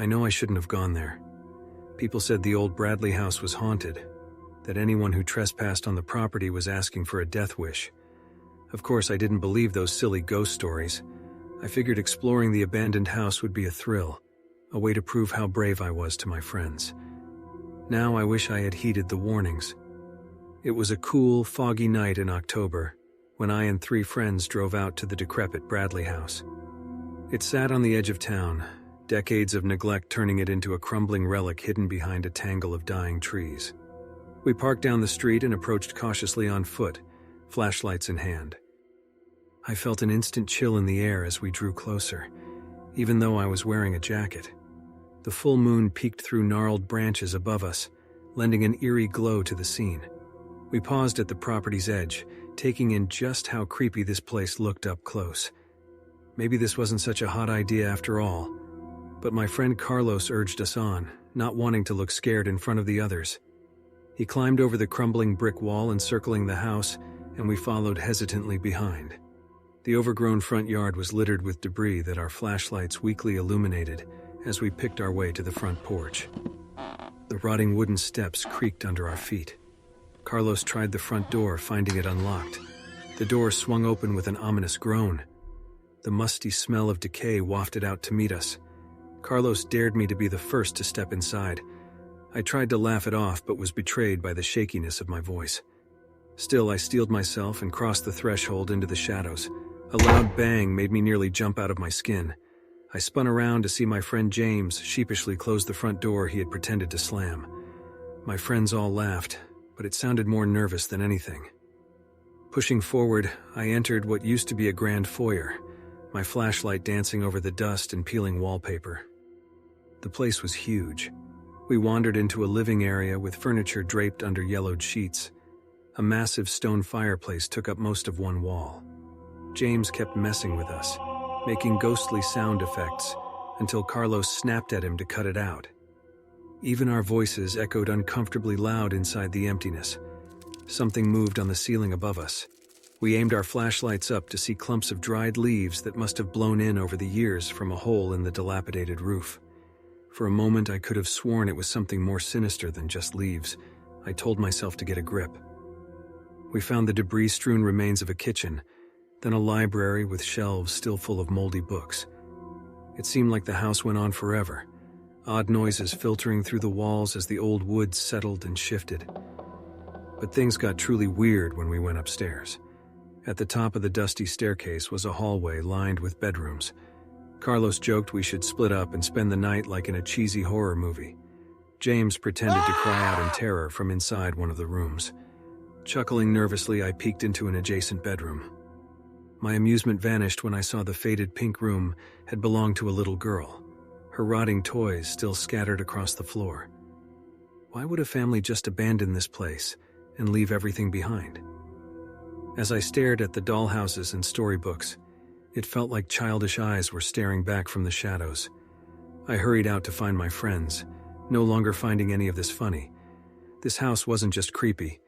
I know I shouldn't have gone there. People said the old Bradley house was haunted, that anyone who trespassed on the property was asking for a death wish. Of course, I didn't believe those silly ghost stories. I figured exploring the abandoned house would be a thrill, a way to prove how brave I was to my friends. Now I wish I had heeded the warnings. It was a cool, foggy night in October when I and 3 friends drove out to the decrepit Bradley house. It sat on the edge of town, decades of neglect turning it into a crumbling relic hidden behind a tangle of dying trees. We parked down the street and approached cautiously on foot, flashlights in hand. I felt an instant chill in the air as we drew closer, even though I was wearing a jacket. The full moon peeked through gnarled branches above us, lending an eerie glow to the scene. We paused at the property's edge, taking in just how creepy this place looked up close. Maybe this wasn't such a hot idea after all, but my friend Carlos urged us on, not wanting to look scared in front of the others. He climbed over the crumbling brick wall encircling the house, and we followed hesitantly behind. The overgrown front yard was littered with debris that our flashlights weakly illuminated as we picked our way to the front porch. The rotting wooden steps creaked under our feet. Carlos tried the front door, finding it unlocked. The door swung open with an ominous groan. The musty smell of decay wafted out to meet us. Carlos dared me to be the first to step inside. I tried to laugh it off, but was betrayed by the shakiness of my voice. Still, I steeled myself and crossed the threshold into the shadows. A loud bang made me nearly jump out of my skin. I spun around to see my friend James sheepishly close the front door he had pretended to slam. My friends all laughed, but it sounded more nervous than anything. Pushing forward, I entered what used to be a grand foyer, my flashlight dancing over the dust and peeling wallpaper. The place was huge. We wandered into a living area with furniture draped under yellowed sheets. A massive stone fireplace took up most of one wall. James kept messing with us, making ghostly sound effects, until Carlos snapped at him to cut it out. Even our voices echoed uncomfortably loud inside the emptiness. Something moved on the ceiling above us. We aimed our flashlights up to see clumps of dried leaves that must have blown in over the years from a hole in the dilapidated roof. For a moment, I could have sworn it was something more sinister than just leaves. I told myself to get a grip. We found the debris-strewn remains of a kitchen, then a library with shelves still full of moldy books. It seemed like the house went on forever, odd noises filtering through the walls as the old wood settled and shifted. But things got truly weird when we went upstairs. At the top of the dusty staircase was a hallway lined with bedrooms. Carlos joked we should split up and spend the night like in a cheesy horror movie. James pretended to cry out in terror from inside one of the rooms. Chuckling nervously, I peeked into an adjacent bedroom. My amusement vanished when I saw the faded pink room had belonged to a little girl, her rotting toys still scattered across the floor. Why would a family just abandon this place and leave everything behind? As I stared at the dollhouses and storybooks, it felt like childish eyes were staring back from the shadows. I hurried out to find my friends, no longer finding any of this funny. This house wasn't just creepy,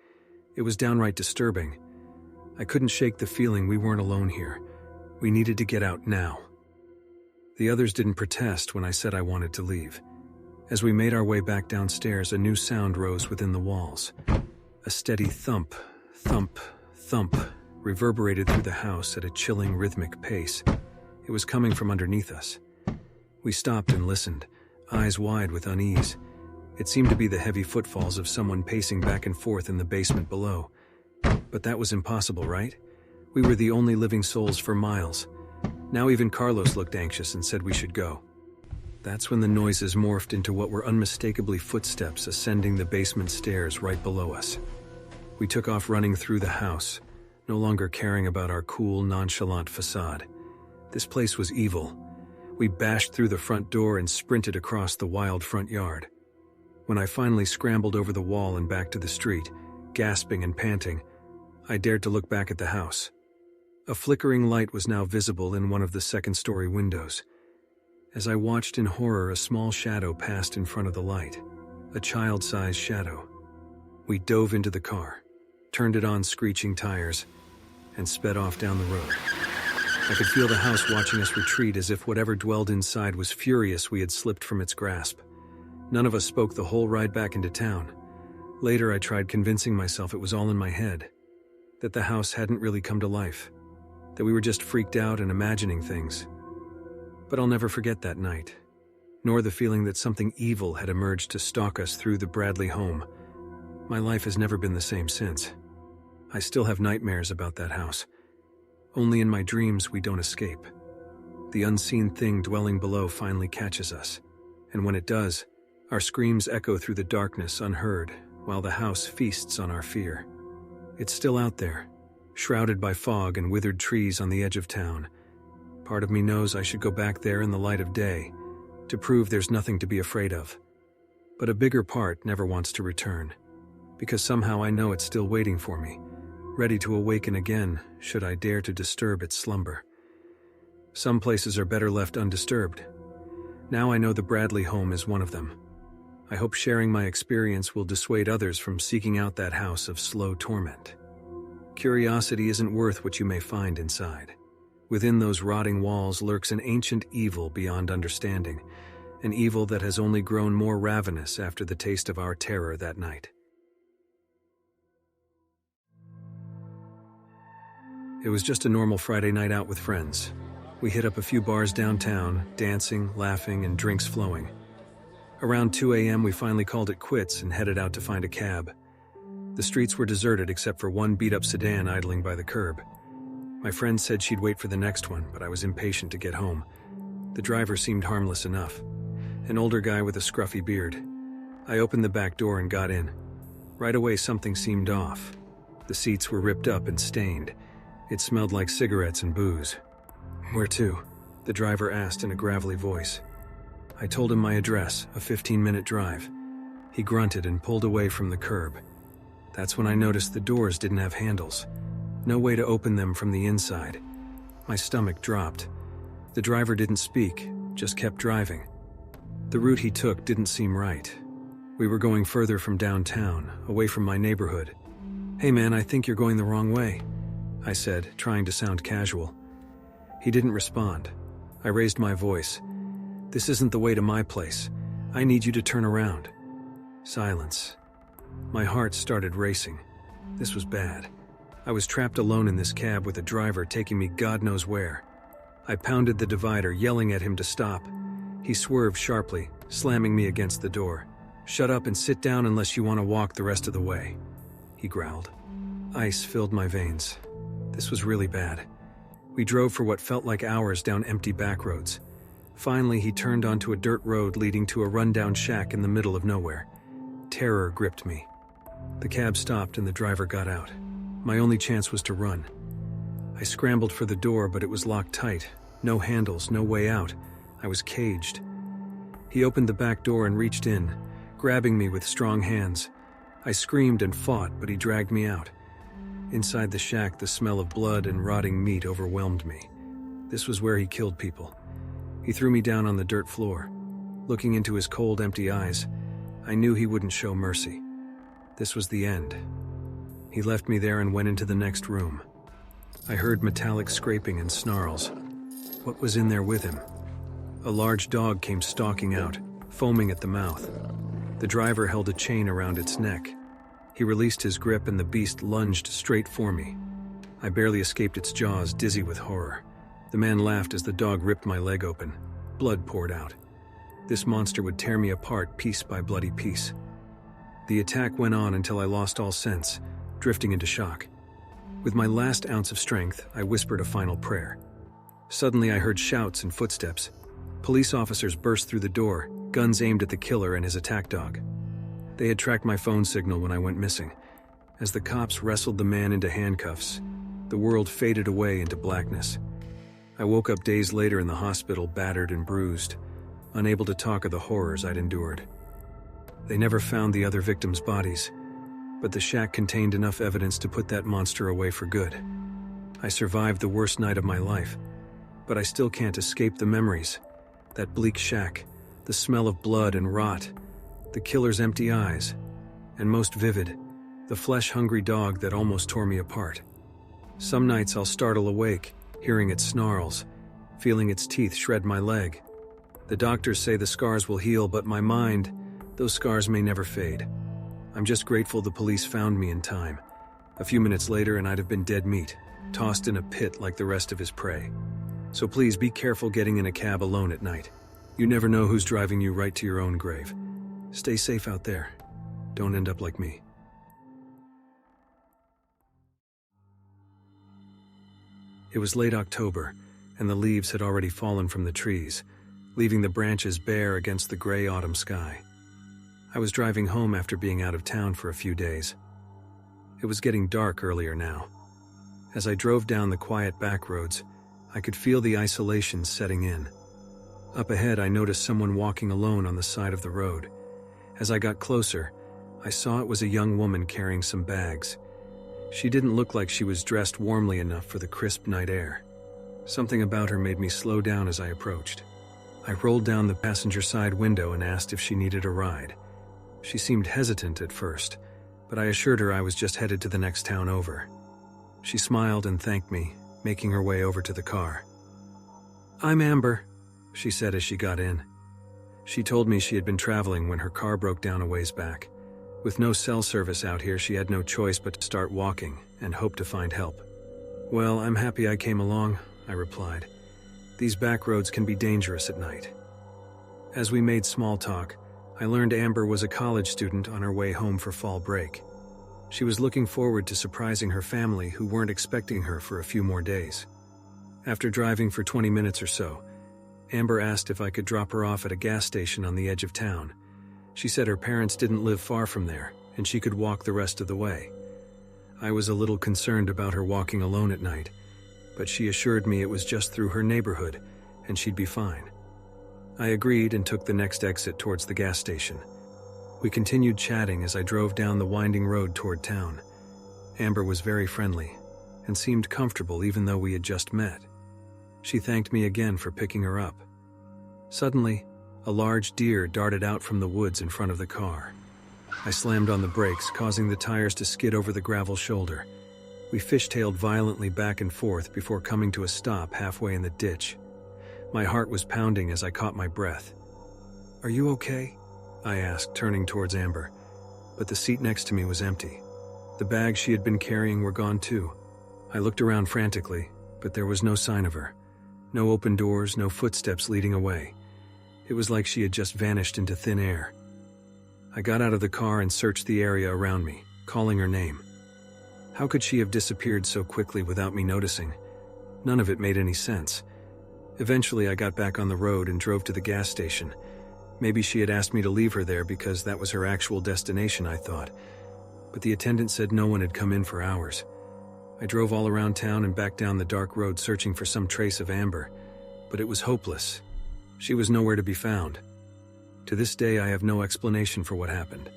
it was downright disturbing. I couldn't shake the feeling we weren't alone here. We needed to get out now. The others didn't protest when I said I wanted to leave. As we made our way back downstairs, a new sound rose within the walls. A steady thump, thump, thump reverberated through the house at a chilling rhythmic pace. It was coming from underneath us. We stopped and listened, eyes wide with unease. It seemed to be the heavy footfalls of someone pacing back and forth in the basement below. But that was impossible, right? We were the only living souls for miles. Now even Carlos looked anxious and said we should go. That's when the noises morphed into what were unmistakably footsteps ascending the basement stairs right below us. We took off running through the house, no longer caring about our cool, nonchalant facade. This place was evil. We bashed through the front door and sprinted across the wild front yard. When I finally scrambled over the wall and back to the street, gasping and panting, I dared to look back at the house. A flickering light was now visible in one of the second-story windows. As I watched in horror, a small shadow passed in front of the light, a child-sized shadow. We dove into the car, turned it on screeching tires, and sped off down the road. I could feel the house watching us retreat as if whatever dwelled inside was furious we had slipped from its grasp. None of us spoke the whole ride back into town. Later, I tried convincing myself it was all in my head, that the house hadn't really come to life, that we were just freaked out and imagining things. But I'll never forget that night, nor the feeling that something evil had emerged to stalk us through the Bradley home. My life has never been the same since. I still have nightmares about that house. Only in my dreams we don't escape. The unseen thing dwelling below finally catches us, and when it does, our screams echo through the darkness unheard, while the house feasts on our fear. It's still out there, shrouded by fog and withered trees on the edge of town. Part of me knows I should go back there in the light of day, to prove there's nothing to be afraid of. But a bigger part never wants to return, because somehow I know it's still waiting for me, ready to awaken again should I dare to disturb its slumber. Some places are better left undisturbed. Now I know the Bradley home is one of them. I hope sharing my experience will dissuade others from seeking out that house of slow torment. Curiosity isn't worth what you may find inside. Within those rotting walls lurks an ancient evil beyond understanding, an evil that has only grown more ravenous after the taste of our terror that night. It was just a normal Friday night out with friends. We hit up a few bars downtown, dancing, laughing, and drinks flowing. Around 2 a.m. we finally called it quits and headed out to find a cab. The streets were deserted except for one beat-up sedan idling by the curb. My friend said she'd wait for the next one, but I was impatient to get home. The driver seemed harmless enough, an older guy with a scruffy beard. I opened the back door and got in. Right away something seemed off. The seats were ripped up and stained. It smelled like cigarettes and booze. "Where to?" the driver asked in a gravelly voice. I told him my address, a 15-minute drive. He grunted and pulled away from the curb. That's when I noticed the doors didn't have handles. No way to open them from the inside. My stomach dropped. The driver didn't speak, just kept driving. The route he took didn't seem right. We were going further from downtown, away from my neighborhood. "Hey man, I think you're going the wrong way," I said, trying to sound casual. He didn't respond. I raised my voice. "This isn't the way to my place. I need you to turn around." Silence. My heart started racing. This was bad. I was trapped alone in this cab with a driver taking me God knows where. I pounded the divider, yelling at him to stop. He swerved sharply, slamming me against the door. "Shut up and sit down unless you want to walk the rest of the way," he growled. Ice filled my veins. This was really bad. We drove for what felt like hours down empty back roads. Finally, he turned onto a dirt road leading to a rundown shack in the middle of nowhere. Terror gripped me. The cab stopped and the driver got out. My only chance was to run. I scrambled for the door, but it was locked tight. No handles, no way out. I was caged. He opened the back door and reached in, grabbing me with strong hands. I screamed and fought, but he dragged me out. Inside the shack, the smell of blood and rotting meat overwhelmed me. This was where he killed people. He threw me down on the dirt floor. Looking into his cold, empty eyes, I knew he wouldn't show mercy. This was the end. He left me there and went into the next room. I heard metallic scraping and snarls. What was in there with him? A large dog came stalking out, foaming at the mouth. The driver held a chain around its neck. He released his grip and the beast lunged straight for me. I barely escaped its jaws, dizzy with horror. The man laughed as the dog ripped my leg open. Blood poured out. This monster would tear me apart piece by bloody piece. The attack went on until I lost all sense, drifting into shock. With my last ounce of strength, I whispered a final prayer. Suddenly I heard shouts and footsteps. Police officers burst through the door, guns aimed at the killer and his attack dog. They had tracked my phone signal when I went missing. As the cops wrestled the man into handcuffs, the world faded away into blackness. I woke up days later in the hospital, battered and bruised, unable to talk of the horrors I'd endured. They never found the other victims' bodies, but the shack contained enough evidence to put that monster away for good. I survived the worst night of my life, but I still can't escape the memories. That bleak shack, the smell of blood and rot, the killer's empty eyes, and most vivid, the flesh-hungry dog that almost tore me apart. Some nights I'll startle awake, hearing its snarls, feeling its teeth shred my leg. The doctors say the scars will heal, but my mind, those scars may never fade. I'm just grateful the police found me in time. A few minutes later and I'd have been dead meat, tossed in a pit like the rest of his prey. So please be careful getting in a cab alone at night. You never know who's driving you right to your own grave. Stay safe out there. Don't end up like me. It was late October, and the leaves had already fallen from the trees, leaving the branches bare against the gray autumn sky. I was driving home after being out of town for a few days. It was getting dark earlier now. As I drove down the quiet back roads, I could feel the isolation setting in. Up ahead, I noticed someone walking alone on the side of the road. As I got closer, I saw it was a young woman carrying some bags. She didn't look like she was dressed warmly enough for the crisp night air. Something about her made me slow down as I approached. I rolled down the passenger side window and asked if she needed a ride. She seemed hesitant at first, but I assured her I was just headed to the next town over. She smiled and thanked me, making her way over to the car. "I'm Amber," she said as she got in. She told me she had been traveling when her car broke down a ways back. With no cell service out here, she had no choice but to start walking and hope to find help. "Well, I'm happy I came along," I replied. "These back roads can be dangerous at night." As we made small talk, I learned Amber was a college student on her way home for fall break. She was looking forward to surprising her family, who weren't expecting her for a few more days. After driving for 20 minutes or so, Amber asked if I could drop her off at a gas station on the edge of town. She said her parents didn't live far from there, and she could walk the rest of the way. I was a little concerned about her walking alone at night, but she assured me it was just through her neighborhood, and she'd be fine. I agreed and took the next exit towards the gas station. We continued chatting as I drove down the winding road toward town. Amber was very friendly, and seemed comfortable even though we had just met. She thanked me again for picking her up. Suddenly, a large deer darted out from the woods in front of the car. I slammed on the brakes, causing the tires to skid over the gravel shoulder. We fishtailed violently back and forth before coming to a stop halfway in the ditch. My heart was pounding as I caught my breath. "Are you okay?" I asked, turning towards Amber, but the seat next to me was empty. The bags she had been carrying were gone too. I looked around frantically, but there was no sign of her. No open doors, no footsteps leading away. It was like she had just vanished into thin air. I got out of the car and searched the area around me, calling her name. How could she have disappeared so quickly without me noticing? None of it made any sense. Eventually, I got back on the road and drove to the gas station. Maybe she had asked me to leave her there because that was her actual destination, I thought. But the attendant said no one had come in for hours. I drove all around town and back down the dark road searching for some trace of Amber, but it was hopeless. She was nowhere to be found. To this day, I have no explanation for what happened.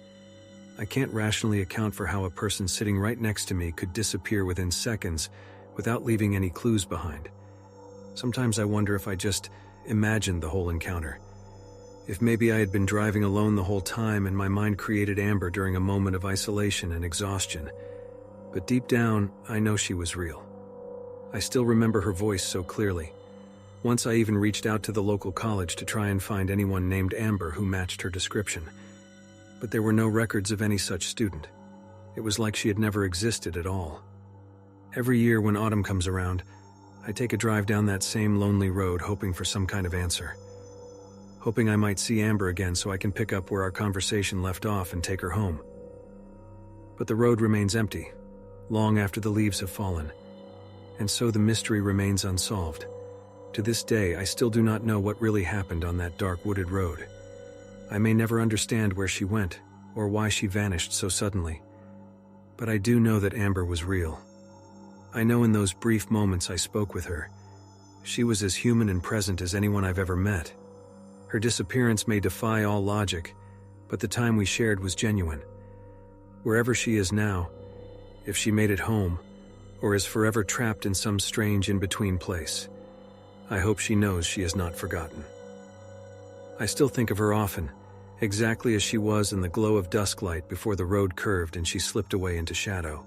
I can't rationally account for how a person sitting right next to me could disappear within seconds without leaving any clues behind. Sometimes I wonder if I just imagined the whole encounter. If maybe I had been driving alone the whole time and my mind created Amber during a moment of isolation and exhaustion. But deep down, I know she was real. I still remember her voice so clearly. Once I even reached out to the local college to try and find anyone named Amber who matched her description. But there were no records of any such student. It was like she had never existed at all. Every year when autumn comes around, I take a drive down that same lonely road hoping for some kind of answer. Hoping I might see Amber again so I can pick up where our conversation left off and take her home. But the road remains empty, long after the leaves have fallen, and so the mystery remains unsolved. To this day, I still do not know what really happened on that dark wooded road. I may never understand where she went, or why she vanished so suddenly. But I do know that Amber was real. I know in those brief moments I spoke with her, she was as human and present as anyone I've ever met. Her disappearance may defy all logic, but the time we shared was genuine. Wherever she is now, if she made it home, or is forever trapped in some strange in-between place, I hope she knows she is not forgotten. I still think of her often, exactly as she was in the glow of dusklight before the road curved and she slipped away into shadow.